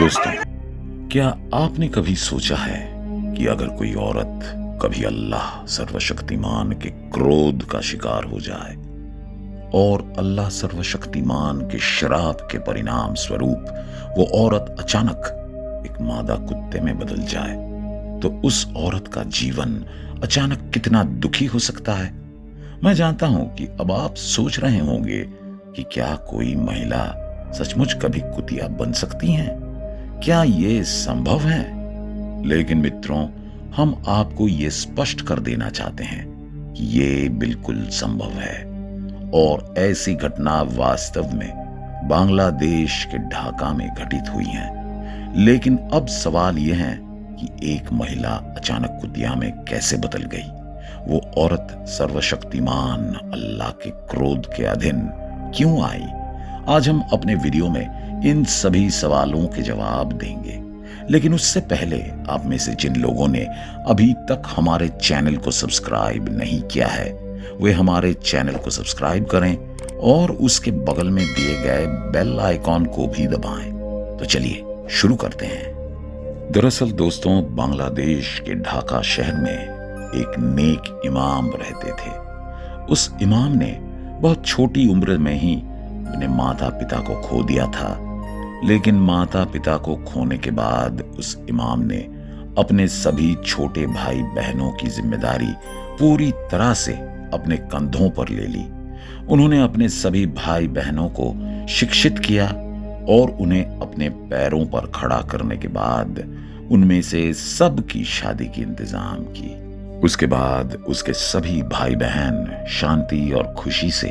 दोस्तों, क्या आपने कभी सोचा है कि अगर कोई औरत कभी अल्लाह सर्वशक्तिमान के क्रोध का शिकार हो जाए और अल्लाह सर्वशक्तिमान के श्राप के परिणाम स्वरूप वो औरत अचानक एक मादा कुत्ते में बदल जाए, तो उस औरत का जीवन अचानक कितना दुखी हो सकता है। मैं जानता हूं कि अब आप सोच रहे होंगे कि क्या कोई महिला सचमुच कभी कुतिया बन सकती हैं? क्या ये संभव है? लेकिन मित्रों, हम आपको ये स्पष्ट कर देना चाहते हैं कि ये बिल्कुल संभव है और ऐसी घटना वास्तव में बांग्लादेश के ढाका में घटित हुई है। लेकिन अब सवाल यह है कि एक महिला अचानक कुतिया में कैसे बदल गई? वो औरत सर्वशक्तिमान अल्लाह के क्रोध के अधीन क्यों आई? आज हम अपने वीडियो में इन सभी सवालों के जवाब देंगे। लेकिन उससे पहले आप में से जिन लोगों ने अभी तक हमारे चैनल को सब्सक्राइब नहीं किया है, वे हमारे चैनल को सब्सक्राइब करें और उसके बगल में दिए गए बेल आइकॉन को भी दबाएं। तो चलिए शुरू करते हैं। दरअसल दोस्तों, बांग्लादेश के ढाका शहर में एक नेक इमाम रहते थे। उस इमाम ने बहुत छोटी उम्र में ही अपने माता पिता को खो दिया था। लेकिन माता पिता को खोने के बाद उस इमाम ने अपने सभी छोटे भाई बहनों की जिम्मेदारी पूरी तरह से अपने कंधों पर ले ली। उन्होंने अपने सभी भाई बहनों को शिक्षित किया और उन्हें अपने पैरों पर खड़ा करने के बाद उनमें से सब की शादी की इंतजाम की। उसके बाद उसके सभी भाई बहन शांति और खुशी से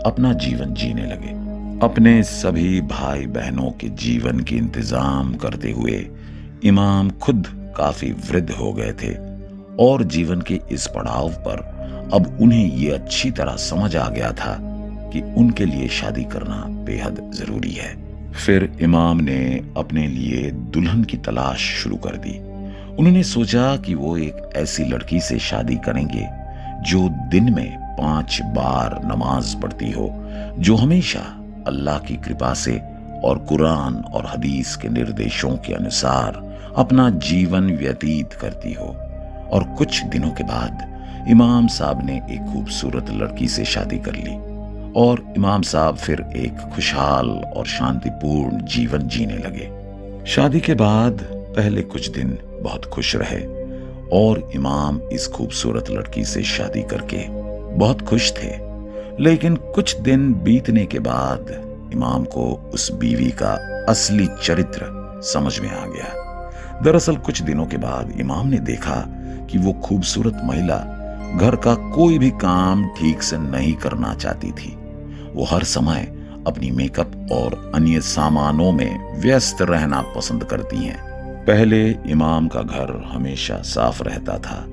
अपना जीवन जीने लगे। अपने सभी भाई बहनों के जीवन की इंतजाम करते हुए इमाम खुद काफी वृद्ध हो गए थे और जीवन के इस पड़ाव पर अब उन्हें ये अच्छी तरह समझ आ गया था कि उनके लिए शादी करना बेहद जरूरी है। फिर इमाम ने अपने लिए दुल्हन की तलाश शुरू कर दी। उन्होंने सोचा कि वो एक ऐसी लड़की से शादी करेंगे जो दिन में 5 बार नमाज पढ़ती हो, जो हमेशा अल्लाह की कृपा से और कुरान और हदीस के निर्देशों के अनुसार अपना जीवन व्यतीत करती हो। और कुछ दिनों के बाद इमाम साहब ने एक खूबसूरत लड़की से शादी कर ली और इमाम साहब फिर एक खुशहाल और शांतिपूर्ण जीवन जीने लगे। शादी के बाद पहले कुछ दिन बहुत खुश रहे और इमाम इस खूबसूरत लड़की से शादी करके बहुत खुश थे। लेकिन कुछ दिन बीतने के बाद इमाम को उस बीवी का असली चरित्र समझ में आ गया। दरअसल कुछ दिनों के बाद इमाम ने देखा कि वो खूबसूरत महिला घर का कोई भी काम ठीक से नहीं करना चाहती थी। वो हर समय अपनी मेकअप और अन्य सामानों में व्यस्त रहना पसंद करती हैं। पहले इमाम का घर हमेशा साफ रहता था,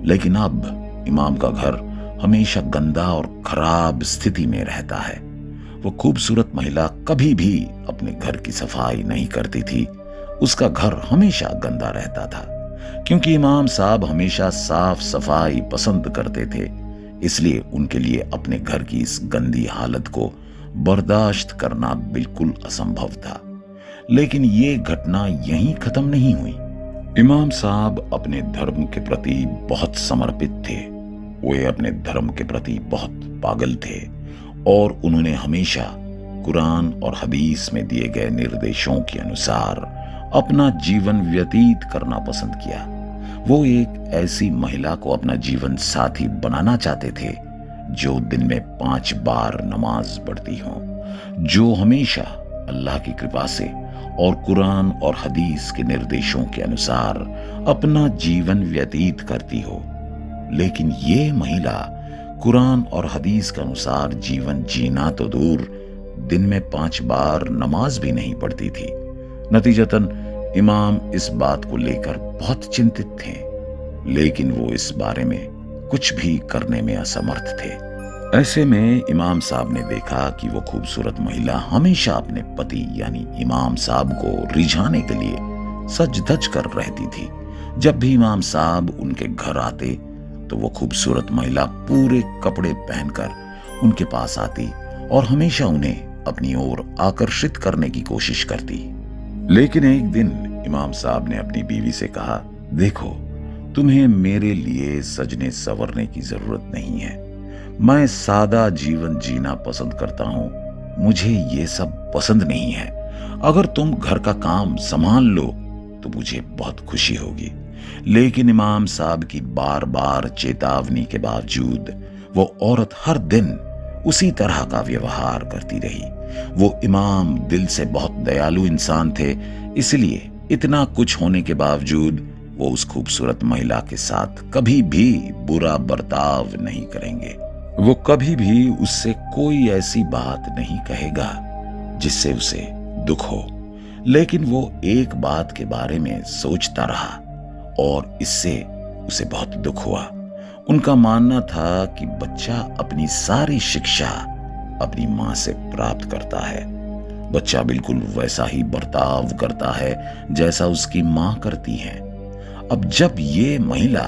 लेकिन अब इमाम का घर हमेशा गंदा और खराब स्थिति में रहता है। वो खूबसूरत महिला कभी भी अपने घर की सफाई नहीं करती थी। उसका घर हमेशा गंदा रहता था। क्योंकि इमाम साहब हमेशा साफ सफाई पसंद करते थे, इसलिए उनके लिए अपने घर की इस गंदी हालत को बर्दाश्त करना बिल्कुल असंभव था। लेकिन ये घटना यहीं खत्म नहीं हुई। इमाम साहब अपने धर्म के प्रति बहुत समर्पित थे। वे अपने धर्म के प्रति बहुत पागल थे और उन्होंने हमेशा कुरान और हदीस में दिए गए निर्देशों के अनुसार अपना जीवन व्यतीत करना पसंद किया। वो एक ऐसी महिला को अपना जीवन साथी बनाना चाहते थे जो दिन में 5 बार नमाज पढ़ती हो, जो हमेशा अल्लाह की कृपा से और कुरान और हदीस के निर्देशों के अनुसार अपना जीवन व्यतीत करती हो। लेकिन ये महिला कुरान और हदीस के अनुसार जीवन जीना तो दूर, दिन में 5 बार नमाज भी नहीं पढ़ती थी। नतीजतन इमाम इस बात को लेकर बहुत चिंतित थे, लेकिन वो इस बारे में कुछ भी करने में असमर्थ थे। ऐसे में इमाम साहब ने देखा कि वो खूबसूरत महिला हमेशा अपने पति यानी इमाम साहब को रिझाने के लिए सज धज कर रहती थी। जब भी इमाम साहब उनके घर आते तो वो खूबसूरत महिला पूरे कपड़े पहनकर उनके पास आती और हमेशा उन्हें अपनी ओर आकर्षित करने की कोशिश करती। लेकिन एक दिन इमाम साहब ने अपनी बीवी से कहा, देखो, तुम्हें मेरे लिए सजने संवरने की जरूरत नहीं है। मैं सादा जीवन जीना पसंद करता हूं। मुझे ये सब पसंद नहीं है। अगर तुम घर का काम संभाल लो तो मुझे बहुत खुशी होगी। लेकिन इमाम साहब की बार बार चेतावनी के बावजूद वो औरत हर दिन उसी तरह का व्यवहार करती रही। वो इमाम दिल से बहुत दयालु इंसान थे, इसलिए इतना कुछ होने के बावजूद वो उस खूबसूरत महिला के साथ कभी भी बुरा बर्ताव नहीं करेंगे। वो कभी भी उससे कोई ऐसी बात नहीं कहेगा जिससे उसे दुख हो। लेकिन वो एक बात के बारे में सोचता रहा और इससे उसे बहुत दुख हुआ। उनका मानना था कि बच्चा अपनी सारी शिक्षा अपनी मां से प्राप्त करता है। बच्चा बिल्कुल वैसा ही बर्ताव करता है जैसा उसकी मां करती है। अब जब ये महिला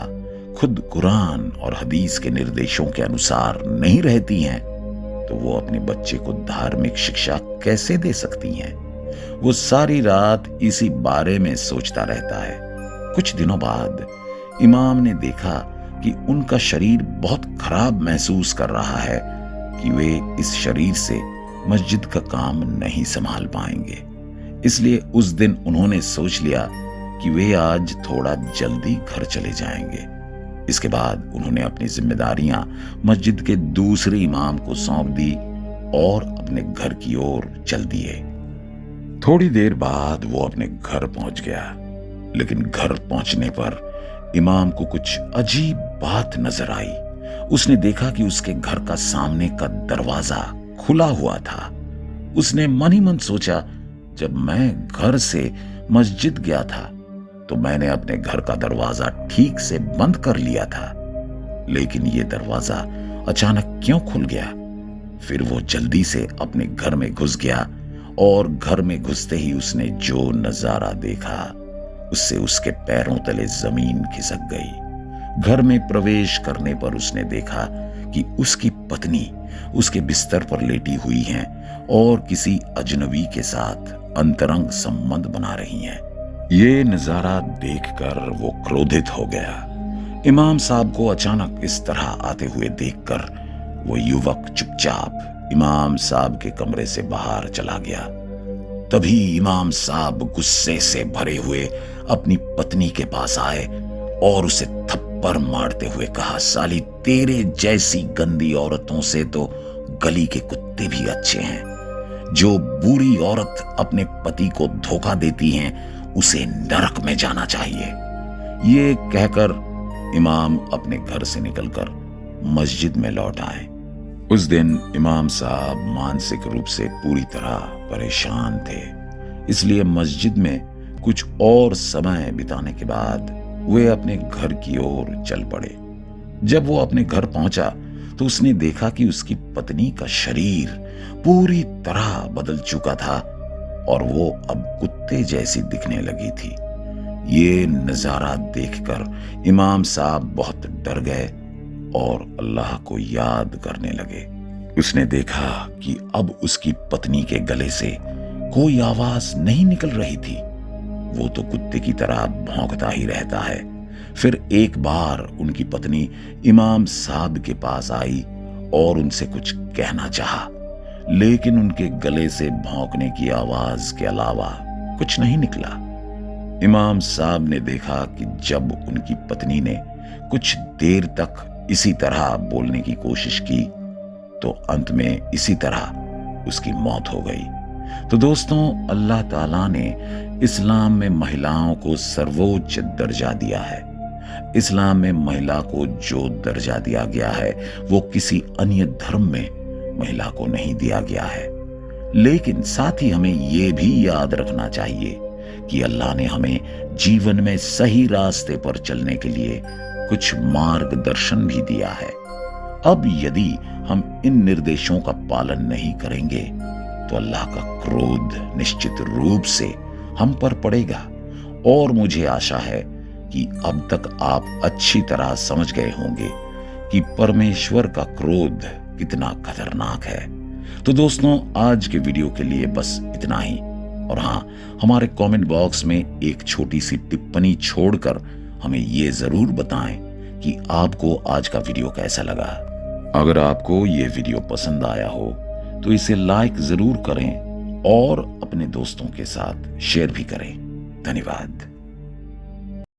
खुद कुरान और हदीस के निर्देशों के अनुसार नहीं रहती हैं, तो वो अपने बच्चे को धार्मिक शिक्षा कैसे दे सकती हैं? वो सारी रात इसी बारे में सोचता रहता है। कुछ दिनों बाद इमाम ने देखा कि उनका शरीर बहुत खराब महसूस कर रहा है कि वे इस शरीर से मस्जिद का काम नहीं संभाल पाएंगे। इसलिए उस दिन उन्होंने सोच लिया कि वे आज थोड़ा जल्दी घर चले जाएंगे। इसके बाद उन्होंने अपनी जिम्मेदारियां मस्जिद के दूसरे इमाम को सौंप दी और अपने घर की ओर चल दिए। थोड़ी देर बाद वो अपने घर पहुंच गया, लेकिन घर पहुंचने पर इमाम को कुछ अजीब बात नजर आई। उसने देखा कि उसके घर का सामने का दरवाजा खुला हुआ था। उसने मन ही मन सोचा, जब मैं घर से मस्जिद गया था तो मैंने अपने घर का दरवाजा ठीक से बंद कर लिया था, लेकिन ये दरवाजा अचानक क्यों खुल गया? फिर वो जल्दी से अपने घर में घुस गया और घर में घुसते ही उसने जो नजारा देखा उससे उसके पैरों तले जमीन खिसक गई। घर में प्रवेश करने पर उसने देखा कि उसकी पत्नी उसके बिस्तर पर लेटी हुई हैं और किसी अजनबी के साथ अंतरंग संबंध बना रही हैं। ये नजारा देखकर वो क्रोधित हो गया। इमाम साहब को अचानक इस तरह आते हुए देखकर वो युवक चुपचाप इमाम साहब के कमरे से बाहर चला गया। तभी इमाम साहब गुस्से से भरे हुए अपनी पत्नी के पास आए और उसे थप्पड़ मारते हुए कहा, साली, तेरे जैसी गंदी औरतों से तो गली के कुत्ते भी अच्छे हैं। जो बुरी औरत अपने पति को धोखा देती हैं उसे नरक में जाना चाहिए। ये कहकर इमाम अपने घर से निकलकर मस्जिद में लौट आए। उस दिन इमाम साहब मानसिक रूप से पूरी तरह परेशान थे, इसलिए मस्जिद में कुछ और समय बिताने के बाद वे अपने घर की ओर चल पड़े। जब वो अपने घर पहुंचा तो उसने देखा कि उसकी पत्नी का शरीर पूरी तरह बदल चुका था और वो अब कुत्ते जैसी दिखने लगी थी। ये नजारा देखकर इमाम साहब बहुत डर गए और अल्लाह को याद करने लगे। उसने देखा कि अब उसकी पत्नी के गले से कोई आवाज नहीं निकल रही थी। वो तो कुत्ते की तरह भौंकता ही रहता है। फिर एक बार उनकी पत्नी इमाम साहब के पास आई और उनसे कुछ कहना चाहा, लेकिन उनके गले से भौंकने की आवाज के अलावा कुछ नहीं निकला। इमाम साहब ने देखा कि जब उनकी पत्नी ने कुछ देर तक इसी तरह बोलने की कोशिश की तो अंत में इसी तरह उसकी मौत हो गई। तो दोस्तों, अल्लाह ताला ने इस्लाम में महिलाओं को सर्वोच्च दर्जा दिया है। इस्लाम में महिला को जो दर्जा दिया गया है वो किसी अन्य धर्म में महिला को नहीं दिया गया है। लेकिन साथ ही हमें ये भी याद रखना चाहिए कि अल्लाह ने हमें जीवन में सही रास्ते पर चलने के लिए कुछ मार्गदर्शन भी दिया है। अब यदि हम इन निर्देशों का पालन नहीं करेंगे तो अल्लाह का क्रोध निश्चित रूप से हम पर पड़ेगा। और मुझे आशा है कि अब तक आप अच्छी तरह समझ गए होंगे कि परमेश्वर का क्रोध कितना खतरनाक है। तो दोस्तों, आज के वीडियो के लिए बस इतना ही। और हाँ, हमारे कमेंट बॉक्स में एक छोटी सी टिप्पणी छोड़कर हमें ये जरूर बताएं कि आपको आज का वीडियो कैसा लगा। अगर आपको ये वीडियो पसंद आया हो तो इसे लाइक जरूर करें और अपने दोस्तों के साथ शेयर भी करें। धन्यवाद।